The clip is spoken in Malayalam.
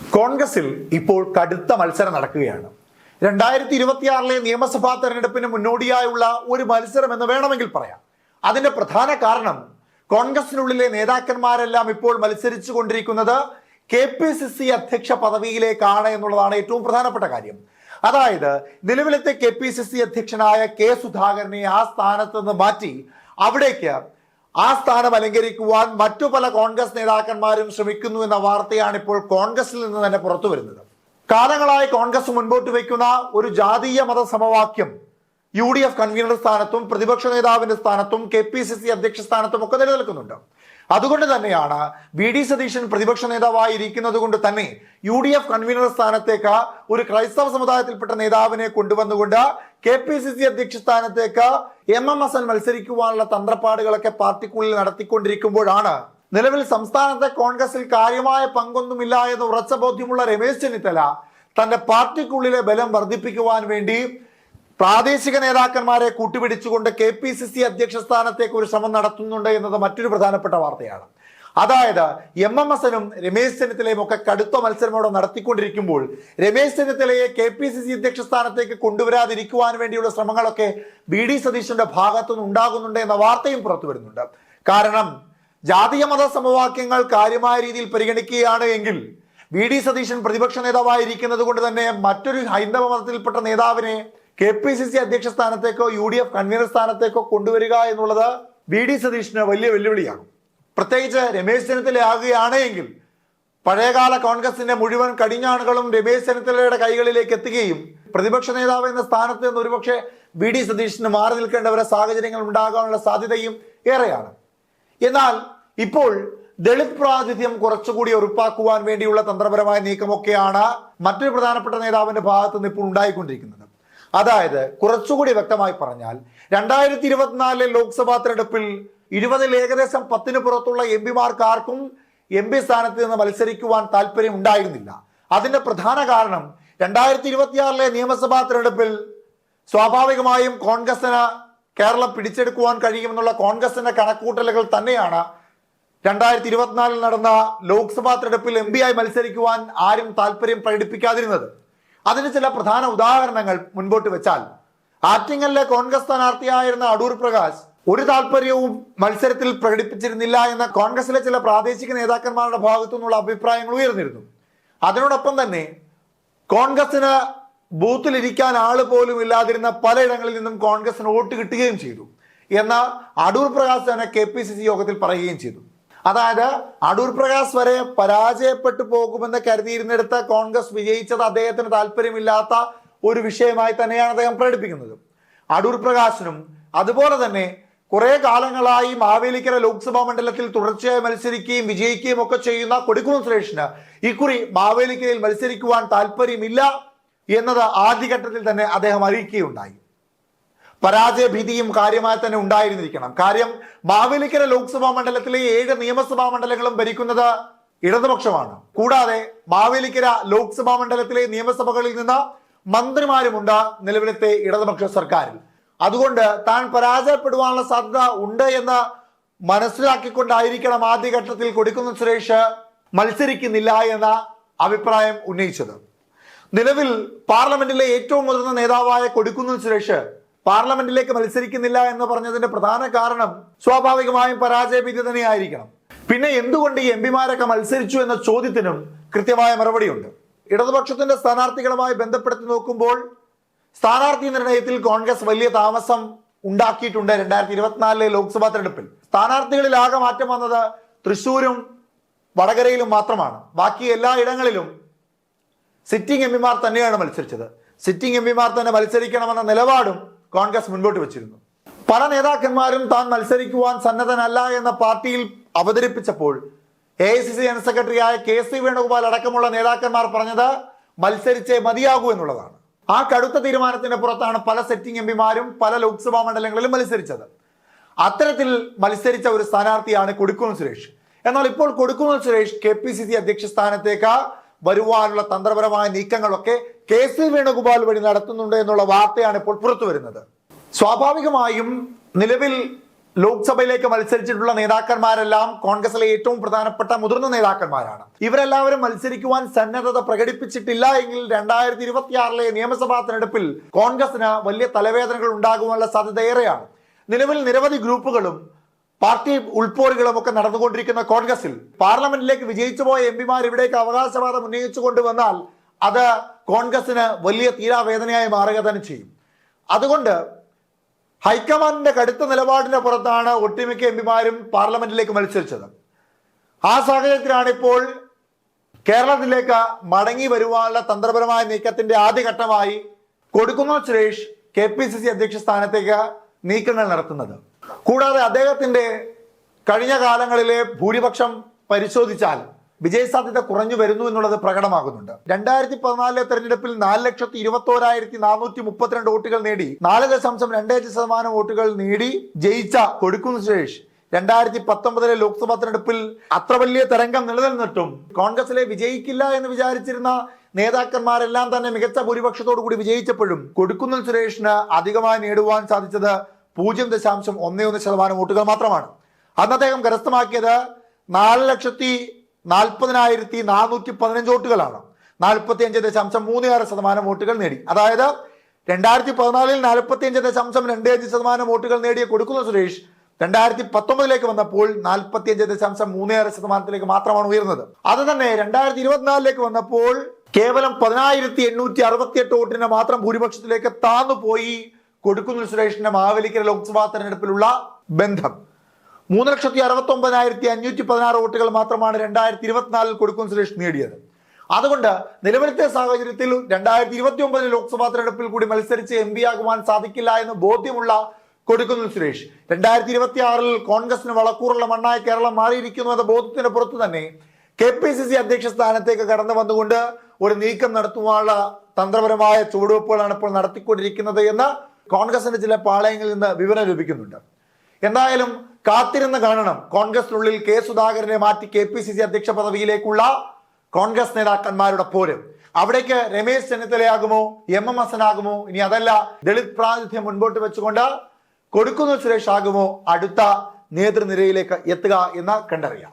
കോൺഗ്രസിൽ ഇപ്പോൾ കടുത്ത മത്സരം നടക്കുകയാണ്. 2026 നിയമസഭാ തെരഞ്ഞെടുപ്പിന് മുന്നോടിയായുള്ള ഒരു മത്സരം എന്ന് വേണമെങ്കിൽ പറയാം. അതിന്റെ പ്രധാന കാരണം കോൺഗ്രസിനുള്ളിലെ നേതാക്കന്മാരെല്ലാം ഇപ്പോൾ മത്സരിച്ചു കൊണ്ടിരിക്കുന്നത് KPCC അധ്യക്ഷ പദവിയിലേക്കാണ് എന്നുള്ളതാണ് ഏറ്റവും പ്രധാനപ്പെട്ട കാര്യം. അതായത് നിലവിലത്തെ KPCC അധ്യക്ഷനായ K സുധാകരനെ ആ സ്ഥാനത്ത് നിന്ന് മാറ്റി അവിടേക്ക് ആ സ്ഥാനം അലങ്കരിക്കുവാൻ മറ്റു പല കോൺഗ്രസ് നേതാക്കന്മാരും ശ്രമിക്കുന്നു എന്ന വാർത്തയാണ് ഇപ്പോൾ കോൺഗ്രസിൽ നിന്ന് തന്നെ പുറത്തു വരുന്നത്. കാലങ്ങളായി കോൺഗ്രസ് മുൻപോട്ട് വയ്ക്കുന്ന ഒരു ജാതീയ മത സമവാക്യം UDF കൺവീനർ സ്ഥാനത്തും പ്രതിപക്ഷ നേതാവിന്റെ സ്ഥാനത്തും KPCC അധ്യക്ഷ സ്ഥാനത്തും ഒക്കെ നിലനിൽക്കുന്നുണ്ട്. അതുകൊണ്ട് തന്നെയാണ് VD സതീശൻ പ്രതിപക്ഷ നേതാവായി ഇരിക്കുന്നത് കൊണ്ട് തന്നെ UDF കൺവീനർ സ്ഥാനത്തേക്ക് ഒരു ക്രൈസ്തവ സമുദായത്തിൽപ്പെട്ട നേതാവിനെ കൊണ്ടുവന്നുകൊണ്ട് KPCC അധ്യക്ഷ സ്ഥാനത്തേക്ക് MM ഹസൻ മത്സരിക്കുവാനുള്ള തന്ത്രപ്പാടുകളൊക്കെ പാർട്ടിക്കുള്ളിൽ നടത്തിക്കൊണ്ടിരിക്കുമ്പോഴാണ് നിലവിൽ സംസ്ഥാനത്തെ കോൺഗ്രസിൽ കാര്യമായ പങ്കൊന്നുമില്ല എന്ന് ഉറച്ച ബോധ്യമുള്ള രമേശ് ചെന്നിത്തല തന്റെ പാർട്ടിക്കുള്ളിലെ ബലം വർദ്ധിപ്പിക്കുവാൻ വേണ്ടി പ്രാദേശിക നേതാക്കന്മാരെ കൂട്ടുപിടിച്ചുകൊണ്ട് KPCC അധ്യക്ഷ സ്ഥാനത്തേക്ക് ഒരു ശ്രമം നടത്തുന്നുണ്ട് എന്നത് മറ്റൊരു പ്രധാനപ്പെട്ട വാർത്തയാണ്. അതായത് MM ഹസനും രമേശ് ചെന്നിത്തലയും ഒക്കെ കടുത്ത മത്സരമോടെ നടത്തിക്കൊണ്ടിരിക്കുമ്പോൾ രമേശ് ചെന്നിത്തലയെ KPCC അധ്യക്ഷ സ്ഥാനത്തേക്ക് കൊണ്ടുവരാതിരിക്കുവാൻ വേണ്ടിയുള്ള ശ്രമങ്ങളൊക്കെ VD സതീശന്റെ ഭാഗത്തുനിന്ന് ഉണ്ടാകുന്നുണ്ട് എന്ന വാർത്തയും പുറത്തു വരുന്നുണ്ട്. കാരണം ജാതീയ മത സമവാക്യങ്ങൾ കാര്യമായ രീതിയിൽ പരിഗണിക്കുകയാണ് എങ്കിൽ VD സതീശൻ പ്രതിപക്ഷ നേതാവായിരിക്കുന്നത് കൊണ്ട് തന്നെ മറ്റൊരു ഹൈന്ദവ മതത്തിൽപ്പെട്ട നേതാവിനെ KPCC അധ്യക്ഷ സ്ഥാനത്തേക്കോ UDF കൺവീനർ സ്ഥാനത്തേക്കോ കൊണ്ടുവരിക എന്നുള്ളത് VD സതീശന് വലിയ വെല്ലുവിളിയാകും. പ്രത്യേകിച്ച് രമേശ് ചെന്നിത്തല ആകുകയാണ് എങ്കിൽ പഴയകാല കോൺഗ്രസിന്റെ മുഴുവൻ കടിഞ്ഞാണുകളും രമേശ് ചെന്നിത്തലയുടെ കൈകളിലേക്ക് എത്തുകയും പ്രതിപക്ഷ നേതാവ് എന്ന സ്ഥാനത്ത് നിന്ന് ഒരുപക്ഷെ VD സതീശന് മാറി നിൽക്കേണ്ട സാഹചര്യങ്ങൾ ഉണ്ടാകാനുള്ള സാധ്യതയും ഏറെയാണ്. എന്നാൽ ഇപ്പോൾ ദളിത് പ്രാതിനിധ്യം കുറച്ചുകൂടി ഉറപ്പാക്കുവാൻ വേണ്ടിയുള്ള തന്ത്രപരമായ നീക്കമൊക്കെയാണ് മറ്റൊരു പ്രധാനപ്പെട്ട നേതാവിന്റെ ഭാഗത്ത് നിന്ന് ഇപ്പോൾ ഉണ്ടായിക്കൊണ്ടിരിക്കുന്നത്. അതായത് കുറച്ചുകൂടി വ്യക്തമായി പറഞ്ഞാൽ 2024 ലോക്സഭാ തെരഞ്ഞെടുപ്പിൽ 20-ൽ ഏകദേശം 10-ന് പുറത്തുള്ള MP ആർക്കും MP സ്ഥാനത്ത് നിന്ന് മത്സരിക്കുവാൻ താല്പര്യം ഉണ്ടായിരുന്നില്ല. അതിന്റെ പ്രധാന കാരണം 2026 നിയമസഭാ തെരഞ്ഞെടുപ്പിൽ സ്വാഭാവികമായും കോൺഗ്രസിന് കേരളം പിടിച്ചെടുക്കുവാൻ കഴിയുമെന്നുള്ള കോൺഗ്രസിന്റെ കണക്കൂട്ടലുകൾ തന്നെയാണ് 2024 നടന്ന ലോക്സഭാ തെരഞ്ഞെടുപ്പിൽ MP ആയി മത്സരിക്കുവാൻ ആരും താല്പര്യം പ്രകടിപ്പിക്കാതിരുന്നത്. അതിന് ചില പ്രധാന ഉദാഹരണങ്ങൾ മുൻപോട്ട് വെച്ചാൽ ആറ്റിങ്ങലിലെ കോൺഗ്രസ് സ്ഥാനാർത്ഥിയായിരുന്ന അടൂർ പ്രകാശ് ഒരു താല്പര്യവും മത്സരത്തിൽ പ്രകടിപ്പിച്ചിരുന്നില്ല എന്ന കോൺഗ്രസിലെ ചില പ്രാദേശിക നേതാക്കന്മാരുടെ ഭാഗത്തു നിന്നുള്ള അഭിപ്രായങ്ങൾ ഉയർന്നിരുന്നു. അതിനോടൊപ്പം തന്നെ കോൺഗ്രസിന് ബൂത്തിലിരിക്കാൻ ആള് പോലും ഇല്ലാതിരുന്ന പലയിടങ്ങളിൽ നിന്നും കോൺഗ്രസിന് വോട്ട് കിട്ടുകയും ചെയ്തു എന്ന് അടൂർ പ്രകാശ് തന്നെ KPCC യോഗത്തിൽ പറയുകയും ചെയ്തു. അതായത് അടൂർ പ്രകാശ് വരെ പരാജയപ്പെട്ടു പോകുമെന്ന് കരുതിയിരുന്നിടത്ത് കോൺഗ്രസ് വിജയിച്ചത് അദ്ദേഹത്തിന് താല്പര്യമില്ലാത്ത ഒരു വിഷയമായി തന്നെയാണ് അദ്ദേഹം പ്രകടിപ്പിക്കുന്നത്. അടൂർ പ്രകാശിനും അതുപോലെ തന്നെ കുറെ കാലങ്ങളായി മാവേലിക്കര ലോക്സഭാ മണ്ഡലത്തിൽ തുടർച്ചയായി മത്സരിക്കുകയും വിജയിക്കുകയും ഒക്കെ ചെയ്യുന്ന കൊടിക്കുന്നിൽ സുരേഷിന് ഇക്കുറി മാവേലിക്കരയിൽ മത്സരിക്കുവാൻ താല്പര്യമില്ല എന്നത് ആദ്യഘട്ടത്തിൽ തന്നെ അദ്ദേഹം അറിയിക്കുകയുണ്ടായി. പരാജയ ഭീതിയും കാര്യമായി തന്നെ ഉണ്ടായിരുന്നിരിക്കണം. കാര്യം മാവേലിക്കര ലോക്സഭാ മണ്ഡലത്തിലെ 7 നിയമസഭാ മണ്ഡലങ്ങളും ഭരിക്കുന്നത് ഇടതുപക്ഷമാണ്. കൂടാതെ മാവേലിക്കര ലോക്സഭാ മണ്ഡലത്തിലെ നിയമസഭകളിൽ നിന്ന് മന്ത്രിമാരുമുണ്ട് നിലവിലത്തെ ഇടതുപക്ഷ സർക്കാരിൽ. അതുകൊണ്ട് താൻ പരാജയപ്പെടുവാനുള്ള സാധ്യത ഉണ്ട് എന്ന് മനസ്സിലാക്കിക്കൊണ്ടായിരിക്കണം ആദ്യഘട്ടത്തിൽ കൊടിക്കുന്നിൽ സുരേഷ് മത്സരിക്കുന്നില്ല എന്ന അഭിപ്രായം ഉന്നയിച്ചത്. നിലവിൽ പാർലമെന്റിലെ ഏറ്റവും മുതിർന്ന നേതാവായ കൊടിക്കുന്നിൽ സുരേഷ് പാർലമെന്റിലേക്ക് മത്സരിക്കുന്നില്ല എന്ന് പറഞ്ഞതിന്റെ പ്രധാന കാരണം സ്വാഭാവികമായും പരാജയഭീതി തന്നെയായിരിക്കണം. പിന്നെ എന്തുകൊണ്ട് ഈ MP മത്സരിച്ചു എന്ന ചോദ്യത്തിനും കൃത്യമായ മറുപടിയുണ്ട്. ഇടതുപക്ഷത്തിന്റെ സ്ഥാനാർത്ഥികളുമായി ബന്ധപ്പെടുത്തി നോക്കുമ്പോൾ സ്ഥാനാർത്ഥി നിർണയത്തിൽ കോൺഗ്രസ് വലിയ താമസം ഉണ്ടാക്കിയിട്ടുണ്ട്. 2024 ലോക്സഭാ തെരഞ്ഞെടുപ്പിൽ സ്ഥാനാർത്ഥികളിൽ ആകെ മാറ്റം വന്നത് തൃശ്ശൂരും വടകരയിലും മാത്രമാണ്. ബാക്കി എല്ലാ ഇടങ്ങളിലും സിറ്റിംഗ് MP തന്നെയാണ് മത്സരിച്ചത്. സിറ്റിംഗ് MP തന്നെ മത്സരിക്കണമെന്ന നിലപാടും കോൺഗ്രസ് മുൻപോട്ട് വെച്ചിരുന്നു. പല നേതാക്കന്മാരും താൻ മത്സരിക്കുവാൻ സന്നദ്ധനല്ല എന്ന പാർട്ടിയിൽ അവതരിപ്പിച്ചപ്പോൾ AICC ജനറൽ സെക്രട്ടറിയായ KC വേണുഗോപാൽ അടക്കമുള്ള നേതാക്കന്മാർ പറഞ്ഞത് മത്സരിച്ചേ മതിയാകൂ എന്നുള്ളതാണ്. ആ കടുത്ത തീരുമാനത്തിന്റെ പുറത്താണ് പല സിറ്റിംഗ് MP പല ലോക്സഭാ മണ്ഡലങ്ങളിലും മത്സരിച്ചത്. അത്തരത്തിൽ മത്സരിച്ച ഒരു സ്ഥാനാർത്ഥിയാണ് കൊടിക്കുന്നിൽ സുരേഷ്. എന്നാൽ ഇപ്പോൾ കൊടിക്കുന്നിൽ സുരേഷ് KPCC അധ്യക്ഷ സ്ഥാനത്തേക്ക് വരുവാനുള്ള തന്ത്രപരമായ നീക്കങ്ങളൊക്കെ KC വേണുഗോപാൽ വഴി നടത്തുന്നുണ്ട് എന്നുള്ള വാർത്തയാണ് ഇപ്പോൾ പുറത്തു വരുന്നത്. സ്വാഭാവികമായും നിലവിൽ ലോക്സഭയിലേക്ക് മത്സരിച്ചിട്ടുള്ള നേതാക്കന്മാരെല്ലാം കോൺഗ്രസിലെ ഏറ്റവും പ്രധാനപ്പെട്ട മുതിർന്ന നേതാക്കന്മാരാണ്. ഇവരെല്ലാവരും മത്സരിക്കുവാൻ സന്നദ്ധത പ്രകടിപ്പിച്ചിട്ടില്ല എങ്കിൽ 2026 നിയമസഭാ തെരഞ്ഞെടുപ്പിൽ കോൺഗ്രസിന് വലിയ തലവേദനകൾ ഉണ്ടാകുവാനുള്ള സാധ്യത ഏറെയാണ്. നിലവിൽ നിരവധി ഗ്രൂപ്പുകളും പാർട്ടി ഉൾപ്പോരുകളും ഒക്കെ നടന്നുകൊണ്ടിരിക്കുന്ന കോൺഗ്രസിൽ പാർലമെന്റിലേക്ക് വിജയിച്ചു പോയ എംപിമാർ ഇവിടേക്ക് അവകാശവാദം ഉന്നയിച്ചു കൊണ്ടുവന്നാൽ അത് കോൺഗ്രസിന് വലിയ തീരാവേദനയായി മാറുക തന്നെ ചെയ്യും. അതുകൊണ്ട് ഹൈക്കമാൻഡിന്റെ കടുത്ത നിലപാടിന്റെ പുറത്താണ് ഒട്ടുമിക്ക എംപിമാരും പാർലമെന്റിലേക്ക് മത്സരിച്ചത്. ആ സാഹചര്യത്തിലാണ് ഇപ്പോൾ കേരളത്തിലേക്ക് മടങ്ങി വരുവാനുള്ള തന്ത്രപരമായ നീക്കത്തിന്റെ ആദ്യഘട്ടമായി കൊടിക്കുന്നിൽ സുരേഷ് KPCC അധ്യക്ഷ സ്ഥാനത്തേക്ക് നീക്കങ്ങൾ നടത്തുന്നത്. കൂടാതെ അദ്ദേഹത്തിന്റെ കഴിഞ്ഞ കാലങ്ങളിലെ ഭൂരിപക്ഷം പരിശോധിച്ചാൽ വിജയസാധ്യത കുറഞ്ഞു വരുന്നു എന്നുള്ളത് പ്രകടമാകുന്നുണ്ട്. 2014 തെരഞ്ഞെടുപ്പിൽ 4,21,432 വോട്ടുകൾ നേടി 4.25% വോട്ടുകൾ നേടി ജയിച്ച കൊടിക്കുന്നിൽ സുരേഷ് 2019 ലോക്സഭാ തെരഞ്ഞെടുപ്പിൽ അത്ര വലിയ തരംഗം നിലനിന്നിട്ടും കോൺഗ്രസിലെ വിജയിക്കില്ല എന്ന് വിചാരിച്ചിരുന്ന നേതാക്കന്മാരെല്ലാം തന്നെ മികച്ച ഭൂരിപക്ഷത്തോടു കൂടി വിജയിച്ചപ്പോഴും കൊടിക്കുന്നിൽ സുരേഷിന് അധികമായി നേടുവാൻ സാധിച്ചത് 0.11% വോട്ടുകൾ മാത്രമാണ്. അന്ന് അദ്ദേഹം കരസ്ഥമാക്കിയത് 4,40,415 വോട്ടുകളാണ്. 45.36% വോട്ടുകൾ നേടി. അതായത് 2014 45.25% വോട്ടുകൾ നേടിയ കൊടിക്കുന്നിൽ സുരേഷ് 2019 വന്നപ്പോൾ 45.36% മാത്രമാണ് ഉയർന്നത്. അത് തന്നെ 2024 വന്നപ്പോൾ കേവലം 10,868 വോട്ടിന് മാത്രം ഭൂരിപക്ഷത്തിലേക്ക് താന്നുപോയി കൊടിക്കുന്നിൽ സുരേഷിന്റെ മാവേലിക്കര ലോക്സഭാ തെരഞ്ഞെടുപ്പിലുള്ള ബന്ധം. 3,69,516 വോട്ടുകൾ മാത്രമാണ് 2024 കൊടിക്കുന്നിൽ സുരേഷ് നേടിയത്. അതുകൊണ്ട് നിലവിലത്തെ സാഹചര്യത്തിൽ 2029 ലോക്സഭാ തെരഞ്ഞെടുപ്പിൽ കൂടി മത്സരിച്ച് MP ആകുവാൻ സാധിക്കില്ല എന്ന് ബോധ്യമുള്ള കൊടിക്കുന്നിൽ സുരേഷ് 2026 കോൺഗ്രസിന് വളക്കൂറുള്ള മണ്ണായ കേരളം മാറിയിരിക്കുന്നു എന്ന ബോധത്തിന് പുറത്തു തന്നെ KPCC അധ്യക്ഷ സ്ഥാനത്തേക്ക് കടന്നു വന്നുകൊണ്ട് ഒരു നീക്കം നടത്തുവാനുള്ള തന്ത്രപരമായ ചുവടുവെപ്പുകളാണ് ഇപ്പോൾ നടത്തിക്കൊണ്ടിരിക്കുന്നത് എന്ന് കോൺഗ്രസിന്റെ ചില പാളയങ്ങളിൽ നിന്ന് വിവരം ലഭിക്കുന്നുണ്ട്. എന്തായാലും കാത്തിരുന്ന് കാണണം കോൺഗ്രസിനുള്ളിൽ K. സുധാകരനെ മാറ്റി KPCC അധ്യക്ഷ പദവിയിലേക്കുള്ള കോൺഗ്രസ് നേതാക്കന്മാരുടെ പോരും. അവിടേക്ക് രമേശ് ചെന്നിത്തലയാകുമോ, MM ഹസൻ ആകുമോ, ഇനി അതല്ല ദളിത് പ്രാതിനിധ്യം മുൻപോട്ട് വെച്ചുകൊണ്ട് കൊടിക്കുന്നിൽ സുരേഷ് ആകുമോ അടുത്ത നേതൃനിരയിലേക്ക് എത്തുക എന്ന് കണ്ടറിയാം.